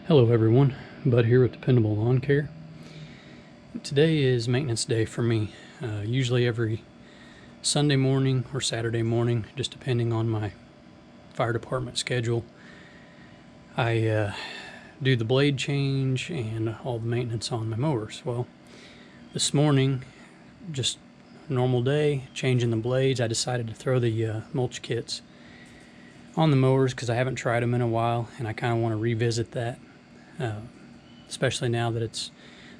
Hello everyone, Bud here with Dependable Lawn Care. Today is maintenance day for me. Usually every Sunday morning or Saturday morning, just depending on my fire department schedule, I do the blade change and all the maintenance on my mowers. Well, this morning, just a normal day, changing the blades, I decided to throw the mulch kits on the mowers because I haven't tried them in a while and I kind of want to revisit that. Especially now that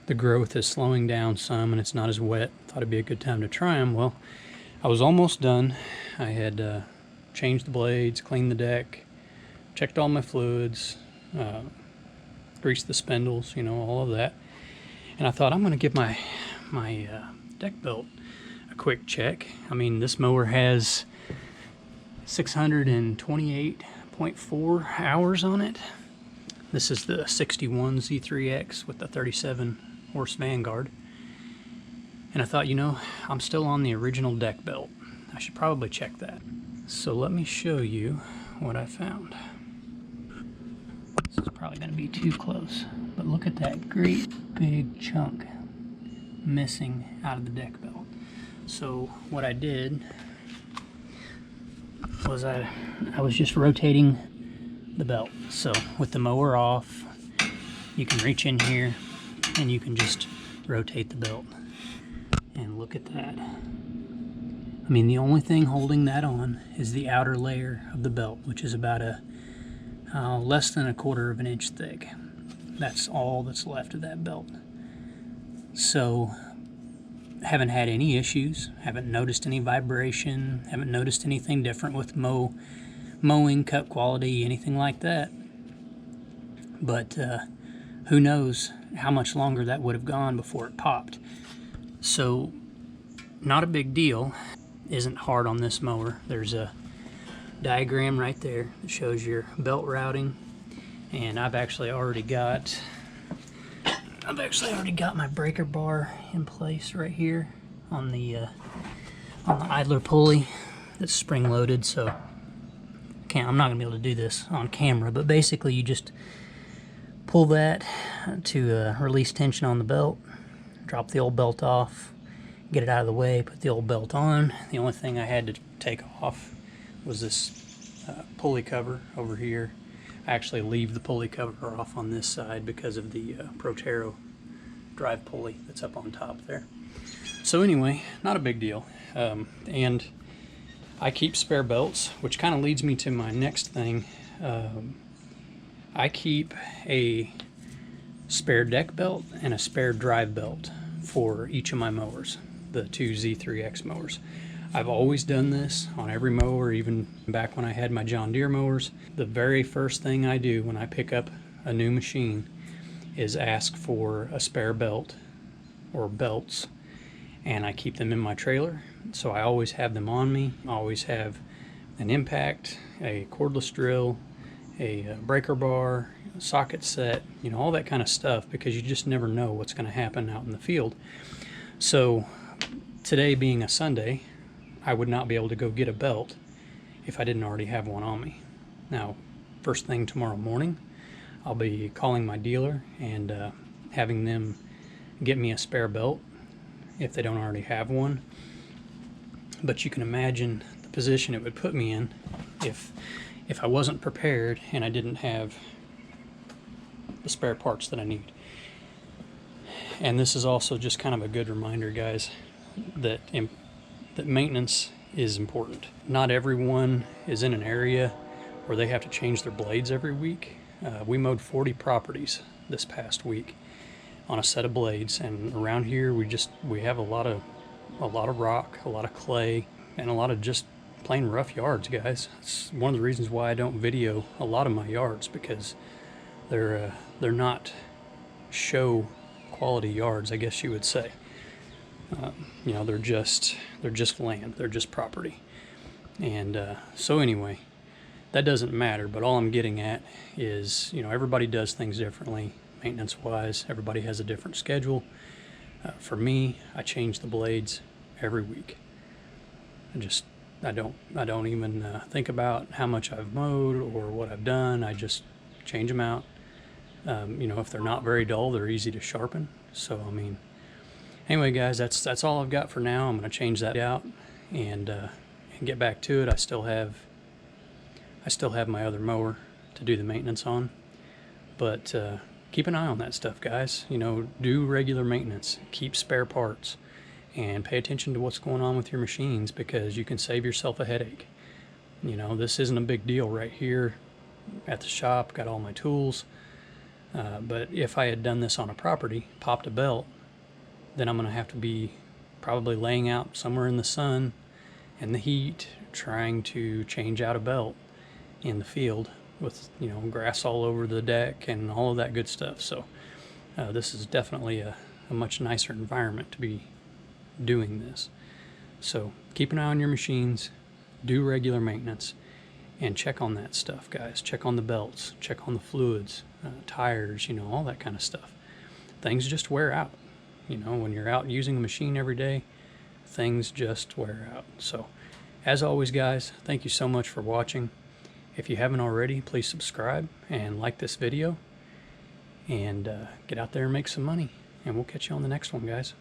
the growth is slowing down some and it's not as wet. Thought it'd be a good time to try them. Well, I was almost done. I had changed the blades, cleaned the deck, checked all my fluids, greased the spindles, you know, all of that. And I thought I'm going to give my deck belt a quick check. I mean, this mower has 628.4 hours on it. This is the 61 Z3X with the 37 horse Vanguard. And I thought, you know, I'm still on the original deck belt. I should probably check that. So let me show you what I found. This is probably going to be too close, but look at that great big chunk missing out of the deck belt. So what I did was I was just rotating the belt. So with the mower off, you can reach in here and you can just rotate the belt. And look at that. I mean, the only thing holding that on is the outer layer of the belt, which is about less than 1/4 of an inch thick. That's all that's left of that belt. So haven't had any issues, haven't noticed any vibration, haven't noticed anything different with mowing, cut quality, anything like that. But who knows how much longer that would have gone before it popped. So not a big deal. Isn't hard on this mower. There's a diagram right there that shows your belt routing, and I've actually already got my breaker bar in place right here on the idler pulley that's spring loaded. So I'm not gonna be able to do this on camera, but basically you just pull that to release tension on the belt, drop the old belt off, get it out of the way, put the old belt on. The only thing I had to take off was this pulley cover over here. I actually leave the pulley cover off on this side because of the Protero drive pulley that's up on top there. So anyway, not a big deal. And I keep spare belts, which kind of leads me to my next thing. I keep a spare deck belt and a spare drive belt for each of my mowers, the two Z3X mowers. I've always done this on every mower, even back when I had my John Deere mowers. The very first thing I do when I pick up a new machine is ask for a spare belt or belts, and I keep them in my trailer. So I always have them on me. I always have an impact, a cordless drill, a breaker bar, a socket set, you know, all that kind of stuff, because you just never know what's going to happen out in the field. So today being a Sunday, I would not be able to go get a belt if I didn't already have one on me. Now, first thing tomorrow morning, I'll be calling my dealer and having them get me a spare belt if they don't already have one. But you can imagine the position it would put me in if I wasn't prepared and I didn't have the spare parts that I need. And this is also just kind of a good reminder, guys, that maintenance is important. Not everyone is in an area where they have to change their blades every week. We mowed 40 properties this past week on a set of blades, and around here we have a lot of rock, a lot of clay, and a lot of just plain rough yards, guys. It's one of the reasons why I don't video a lot of my yards, because they're not show quality yards, I guess you would say. You know, they're just land, they're just property. And so anyway, that doesn't matter, but all I'm getting at is, you know, everybody does things differently maintenance wise. Everybody has a different schedule. For me, I change the blades every week. I don't even think about how much I've mowed or what I've done. I just change them out. You know, if they're not very dull, they're easy to sharpen. So I mean, anyway, guys, that's all I've got for now. I'm going to change that out and get back to it. I still have my other mower to do the maintenance on, but keep an eye on that stuff, guys. You know, do regular maintenance, keep spare parts, and pay attention to what's going on with your machines, because you can save yourself a headache. You know, this isn't a big deal right here at the shop, got all my tools, but if I had done this on a property, popped a belt, then I'm going to have to be probably laying out somewhere in the sun and the heat trying to change out a belt in the field with, you know, grass all over the deck and all of that good stuff. So this is definitely a much nicer environment to be doing this. So keep an eye on your machines, do regular maintenance, and check on that stuff, guys. Check on the belts, check on the fluids, tires, you know, all that kind of stuff. Things just wear out. You know, when you're out using a machine every day, things just wear out. So as always, guys, thank you so much for watching. If you haven't already, please subscribe and like this video, and get out there and make some money. And we'll catch you on the next one, guys.